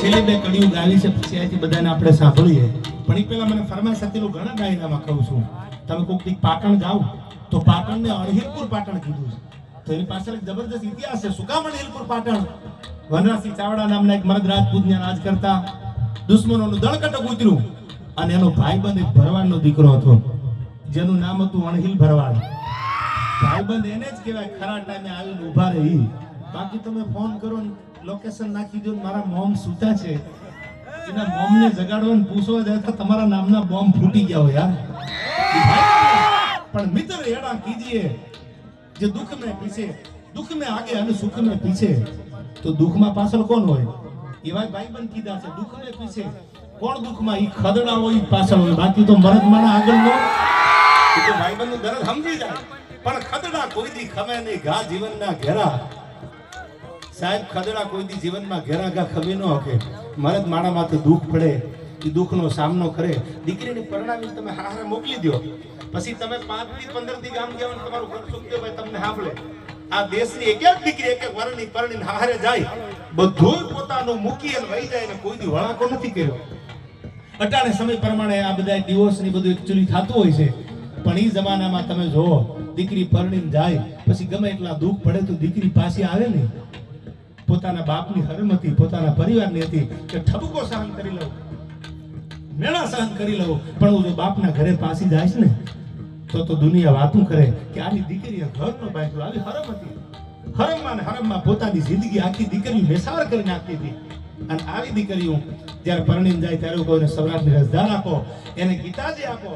છેલ્લે બે કડીઓ ગાવી છે, પછી આથી બધાને આપણે સાંભળીએ. પણ એ પહેલા મને ફરમાઈશ હતી ઘણા ડાયરામાં કહું છું, તમે કોઈક દી પાટણ જાઓ તો પાટણને અણહિલપુર પાટણ કીધું છે. તો એની પાછળ એક જબરદસ્ત ઇતિહાસ છે. શું કામ અણહિલપુર પાટણ? વનરાજસિંહ ચાવડા નામના એક મરદ રાજપૂતને રાજ કરતા દુશ્મનોનું દળકટક ઉતર્યું અને એનો ભાઈબંધ એક ભરવાડનો દીકરો હતો જેનું નામ હતું અણહિલ ભરવાડ. ભાઈબંધ એને જ કહેવાય ખરા ટાઈમે આવીને ઊભા રહી. બાકી તમે ફોન કરો ને લોકેશન નાખી દો, મારા મોમ સૂતા છે, એના મોમને જગાડવાને પૂછવા જાય તો તમારા નામના બોમ્બ ફૂટી ગયા હોય યાર. પણ મિત્ર એડા કીજીએ જે દુઃખ में पीछे, दुख में आगे અને સુખ में पीछे. તો દુઃખમાં પાછળ કોણ હોય? એવા ભાઈબંધ કીધા છે. દુઃખ में पीछे કોણ દુઃખમાં? ઈ ખદડા હોય પાછળ હોય, બાકી તો મરદ માણા આગળ નો. એ તો ભાઈબંધનું દર્દ સમજી જાય. પણ ખદડા કોઈ દી ખમે નહીં, ઘા જીવનના ઘેરા. સાહેબ ખદડા કોઈ દી જીવનમાં ઘેરા ઘા ખમી ન હકે. મરદ માણા માથે દુઃખ પડે, એ દુઃખનો સામનો કરે. દીકરીને પરણાવી તમે હારે મોકલી દો, પછી તમે 5 થી 15 થી ગામ ગયા તમારું ઘર સુખદેવ ભાઈ તમને સાંભળે. આ દેશની એક એક દીકરી એક એક વરણી પરણીને હારે જાય, બધું પોતાનું મૂકી અને વહી જાય ને કોઈ દી વળાકો નથી કર્યો. અટાણે સમય પ્રમાણે આ બધા ડિવોર્સ ની બધું એકચ્યુઅલી થતું હોય છે. પણ એ જમાનામાં તમે જોવો, દીકરી પરણીને જાય પછી ગમે એટલા દુઃખ પડે તો દીકરી પાછી આવે ને. પોતાના બાપની હરમ હતી, પોતાના પરિવારની હતી કે ઠપકો સહન કરી લઉં, મેળા સહન કરી લઉં. પણ હું જો બાપના ઘરે પાછી જાય ને તો દુનિયા વાતું કરે કે આની દીકરીએ ઘરનો બાંધ્યો, આવી હરમ હતી. હરમમાં ને હરમમાં પોતાની જિંદગી આખી દીકરીઓ મેસાર કરી નાખતી હતી. અને આવી દીકરીઓ જ્યારે પરણીને જાય ત્યારે કોઈને સૌરાષ્ટ્રની રસદાર આપો, એને ગીતાજી આપો.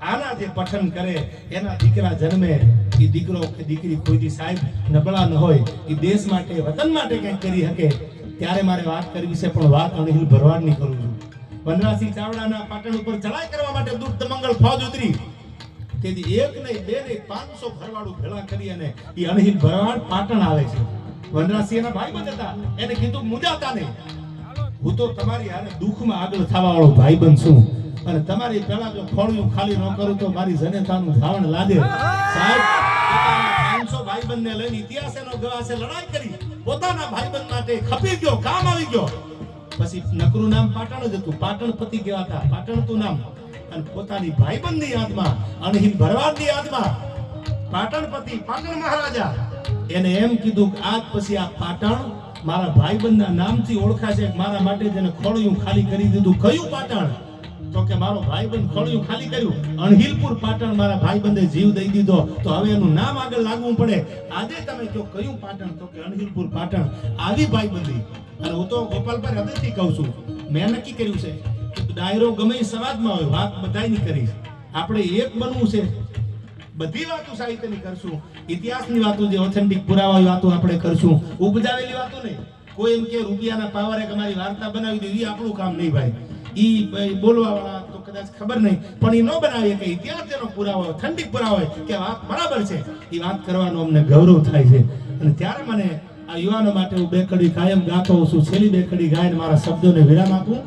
આના જે પઠન કરે એના દીકરા જન્મે. એ દીકરો કે દીકરી કોઈથી સાહેબ નબળા ન હોય, એ દેશ માટે વતન માટે કંઈક કરી શકે. ત્યારે મારે વાત કરવી છે, પણ વાત અણહિલ ભરવાડની કરું છું. વનરાજસિંહ ચાવડાના પાટણ ઉપર ચડાઈ કરવા માટે દુષ્ટ મંગળ ફૌજ ઉતરી. તેથી એક નહીં, બે નહીં, 500 ભરવાડું ભેળા કરી અને એ અણહિલ ભરવાડ પાટણ આવે છે. વનરાજસિંહ એના ભાઈબંધ હતા, એને કીધું મુજાતા નહીં, હું તો તમારી હારે દુઃખમાં આગળ થવા વાળો ભાઈબંધ છું, અને તમારી પેલા જો ખોળિયું ખાલી ન કરું તો મારી જનેતાનું ધાવણ લાદે. સાહેબ 500 ભાઈબંધને લઈને ઇતિહાસ એનો ગવાહ છે, લડાઈ કરી, પોતાના ભાઈબંધ માટે ખપી ગયો, કામ આવી ગયો. પછી નકરું નામ પાટણ જ હતું, પાટણ પતિ કહેવાતા, પાટણ તું નામ. અને પોતાની ભાઈબંધની યાદમાં, અણહિલ ભરવાડની યાદમાં પાટણ પતિ, પાટણ મહારાજા એને એમ કીધું કે આજ પછી આ પાટણ મારા ભાઈબંધના નામથી ઓળખાશે. મારા માટે જેને ખોળિયું ખાલી કરી દીધું, કયું પાટણ? તો કે મારો ભાઈબંધ ખોળિયું ખાલી કર્યું, અણહિલપુર પાટણ મારા ભાઈબંધે જીવ દઈ દીધો, તો હવે એનું નામ આગળ લાગવું પડે. આજે તમે કહો કયું પાટણ? તો કે અણહિલપુર પાટણ. આવી ભાઈબંધી. અને હું તો ગોપાલભાઈ હૃદયથી કહું છું, મેં નક્કી કર્યું છે કે ડાયરો ગમે એ સમાજમાં હોય, વાત બધાયની કરીશ. આપણે એક બનવું છે. બધી વાતો સાહિત્યની કરશું, ઇતિહાસની વાતો, જે ઓથેન્ટિક પુરાવાની વાતો આપણે કરશું, ઉપજાવેલી વાતો નહીં. કોઈ એમ કે રૂપિયાના પાવરે અમારી વાર્તા બનાવી દીધી, એ આપણું કામ નહીં ભાઈ. ઈ બોલવા વાળા તો કદાચ ખબર નહીં, પણ એ ન બનાવીએ કે ઇતિહાસ જેનો પુરાવો હોય, ઓથેન્ટિક પુરાવો હોય કે વાત બરાબર છે, એ વાત કરવાનો અમને ગૌરવ થાય છે. અને ત્યારે મને આ યુવાનો માટે હું બે કડી કાયમ ગાતો હોઉં છું. છેલ્લી બે કડી ગાયને મારા શબ્દોને વિરામ આપું.